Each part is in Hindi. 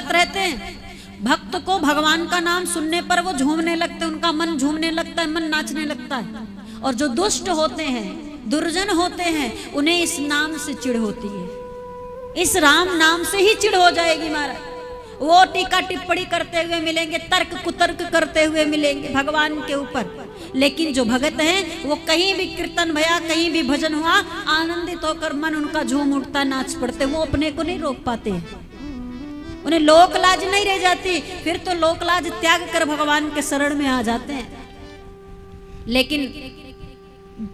भगत रहते हैं, भक्त को भगवान का नाम सुनने पर वो झूमने लगते हैं, उनका मन झूमने लगता है, मन नाचने लगता है। और जो दुष्ट होते हैं, दुर्जन होते हैं, उन्हें इस नाम से चिढ़ होती है, इस राम नाम से ही चिढ़ हो जाएगी महाराज। वो टीका टिप्पणी करते हुए मिलेंगे, तर्क कुतर्क करते हुए मिलेंगे भगवान के ऊपर। लेकिन जो भगत हैं वो कहीं भी कीर्तन भया, कहीं भी भजन हुआ, आनंदित होकर मन उनका झूम उठता, नाच पड़ते, वो अपने को नहीं रोक पाते हैं, उन्हें लोक लाज नहीं रह जाती, फिर तो लोक लाज त्याग कर भगवान के शरण में आ जाते हैं। लेकिन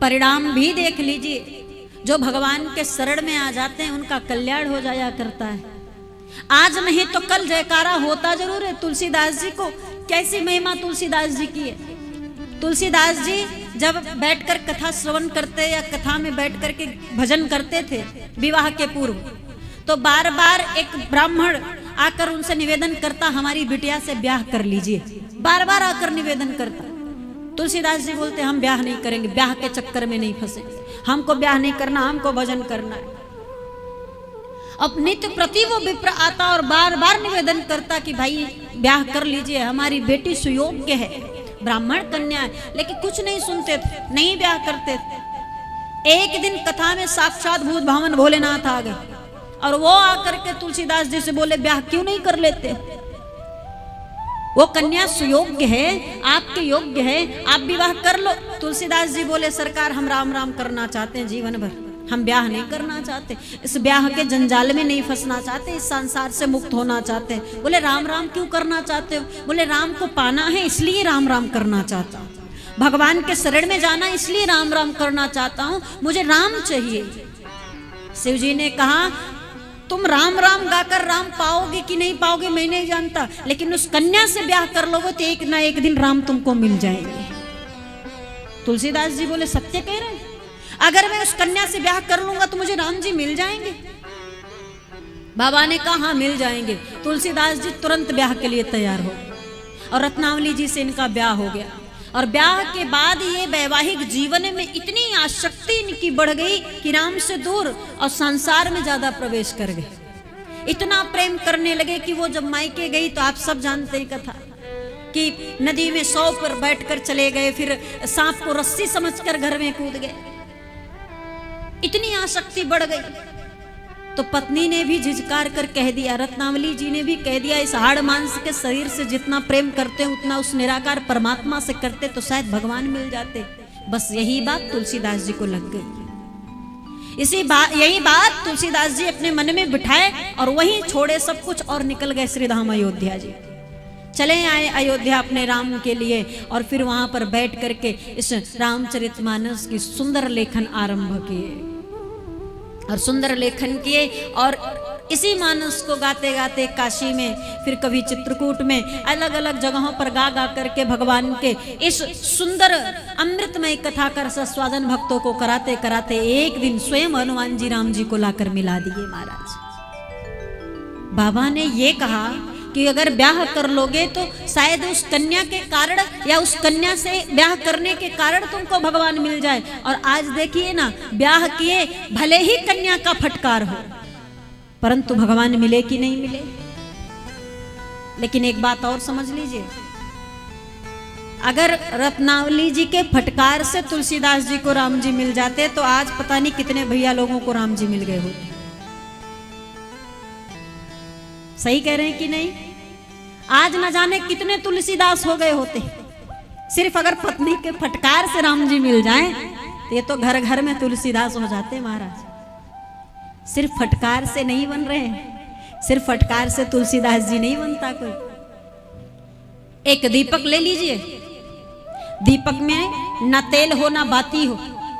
परिणाम भी देख लीजिए, जो भगवान के शरण में आ जाते हैं उनका कल्याण हो जाया करता है। आज नहीं तो कल जयकारा होता जरूर है तुलसीदास जी को। कैसी महिमा तुलसीदास जी की है। तुलसीदास जी जब बैठकर कथा श्रवण करते या कथा में बैठ कर के भजन करते थे विवाह के पूर्व, तो बार बार एक ब्राह्मण आकर उनसे निवेदन करता, हमारी बिटिया से ब्याह कर लीजिए। बार बार आकर निवेदन करता। तुलसीदास जी बोलते, हम ब्याह नहीं करेंगे, ब्याह के चक्कर में नहीं फंसे, हमको ब्याह नहीं करना, हमको भजन करना है। अब नित्य प्रति वो विप्र आता और बार बार निवेदन करता कि भाई ब्याह कर लीजिए, हमारी बेटी सुयोग्य है, ब्राह्मण कन्या है। लेकिन कुछ नहीं सुनते थे, नहीं ब्याह करते थे। एक दिन कथा में साक्षात भूत भावन भोलेनाथ आ गए और वो आकर के तुलसीदास जी से बोले, ब्याह क्यों नहीं कर लेते, वो कन्या सुयोग्य है, आपके योग्य है, आप विवाह कर लो। तुलसीदास जी बोले, सरकार हम राम राम करना चाहते हैं जीवन भर, हम ब्याह नहीं करना चाहते, इस ब्याह के जंजाल में नहीं फंसना चाहते, इस संसार से मुक्त होना चाहते हैं। बोले, राम राम क्यों करना चाहते हो? बोले, राम को पाना है इसलिए राम राम करना चाहता हूँ, भगवान के शरण में जाना इसलिए राम राम करना चाहता हूँ, मुझे राम चाहिए। शिव जी ने कहा, तुम राम राम गाकर राम पाओगे कि नहीं पाओगे मैं नहीं जानता, लेकिन उस कन्या से ब्याह कर लोगे तो एक ना एक दिन राम तुमको मिल जाएंगे। तुलसीदास जी बोले, सत्य कह रहे हैं, अगर मैं उस कन्या से ब्याह कर लूंगा तो मुझे राम जी मिल जाएंगे? बाबा ने कहा, हाँ मिल जाएंगे। तुलसीदास जी तुरंत ब्याह के लिए तैयार हो और रत्नावली जी से इनका ब्याह हो गया। और ब्याह के बाद ये वैवाहिक जीवन में इतनी आसक्ति इनकी बढ़ गई कि राम से दूर और संसार में ज्यादा प्रवेश कर गए। इतना प्रेम करने लगे कि वो जब मायके गई तो आप सब जानते ही कथा कि नदी में 100 पर बैठकर चले गए, फिर सांप को रस्सी समझकर घर में कूद गए। इतनी आसक्ति बढ़ गई तो पत्नी ने भी झिझकार कर कह दिया, रत्नावली जी ने भी कह दिया, इस हाड़ मांस के शरीर से जितना प्रेम करते हैं उतना उस निराकार परमात्मा से करते तो शायद भगवान मिल जाते। बस यही बात तुलसीदास जी को लग गई। यही बात तुलसीदास जी अपने मन में बिठाए और वहीं छोड़े सब कुछ और निकल गए श्रीधाम अयोध्या जी। चले आए अयोध्या अपने राम के लिए और फिर वहां पर बैठ करके इस रामचरितमानस की सुंदर लेखन आरंभ किए और सुंदर लेखन किए। और इसी मानस को गाते गाते काशी में, फिर कभी चित्रकूट में, अलग अलग जगहों पर गा गा करके भगवान के इस सुंदर अमृतमय कथा का रसास्वादन भक्तों को कराते कराते एक दिन स्वयं हनुमान जी राम जी को लाकर मिला दिए महाराज। बाबा ने ये कहा कि अगर ब्याह कर लोगे तो शायद उस कन्या के कारण या उस कन्या से ब्याह करने के कारण तुमको भगवान मिल जाए। और आज देखिए ना, ब्याह किए भले ही कन्या का फटकार हो, परंतु भगवान मिले कि नहीं मिले। लेकिन एक बात और समझ लीजिए, अगर रत्नावली जी के फटकार से तुलसीदास जी को राम जी मिल जाते तो आज पता नहीं कितने भैया लोगों को राम जी मिल गए होते। सही कह रहे हैं कि नहीं? आज न जाने कितने तुलसीदास हो गए होते। सिर्फ अगर पत्नी के फटकार से राम जी मिल जाएं तो ये तो घर घर में तुलसीदास हो जाते महाराज। सिर्फ फटकार से नहीं बन रहे हैं, सिर्फ फटकार से तुलसीदास जी नहीं बनता कोई। एक दीपक ले लीजिए, दीपक में ना तेल हो ना बाती हो,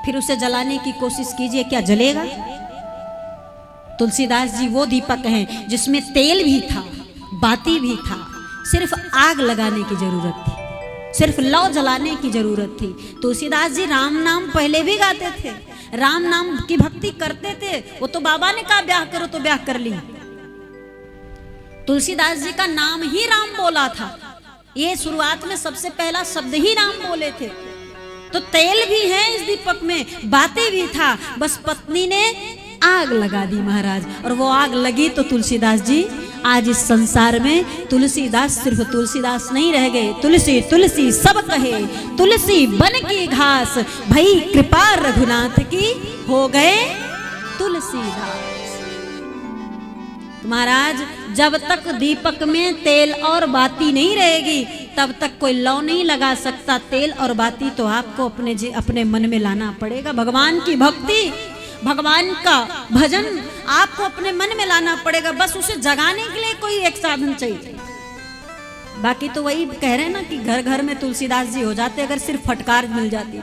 फिर उसे जलाने की कोशिश कीजिए, क्या जलेगा? तुलसीदास जी वो दीपक हैं जिसमें तेल भी था, बाती भी था, सिर्फ आग लगाने की जरूरत थी, सिर्फ लौ जलाने की जरूरत थी। तुलसीदास जी राम नाम पहले भी गाते थे, राम नाम की भक्ति करते थे। वो तो बाबा ने कहा ब्याह करो तो ब्याह कर लिया। तुलसीदास जी का नाम ही राम बोला था, ये शुरुआत में सबसे पहला शब्द ही राम बोले थे। तो तेल भी है इस दीपक में, बातें भी था, बस पत्नी ने आग लगा दी महाराज। और वो आग लगी तो तुलसीदास जी आज इस संसार में तुलसीदास सिर्फ तुलसीदास नहीं रह गए। तुलसी तुलसी सब कहे, तुलसी बन की घास, भई कृपा रघुनाथ की, हो गए तुलसीदास। महाराज जब तक दीपक में तेल और बाती नहीं रहेगी तब तक कोई लौ नहीं लगा सकता। तेल और बाती तो आपको अपने मन में लाना पड़ेगा। भगवान की भक्ति, भगवान का भजन आपको अपने मन में लाना पड़ेगा। बस उसे जगाने के लिए कोई एक साधन चाहिए। बाकी तो वही कह रहे हैं ना कि घर घर में तुलसीदास जी हो जाते अगर सिर्फ फटकार मिल जाती।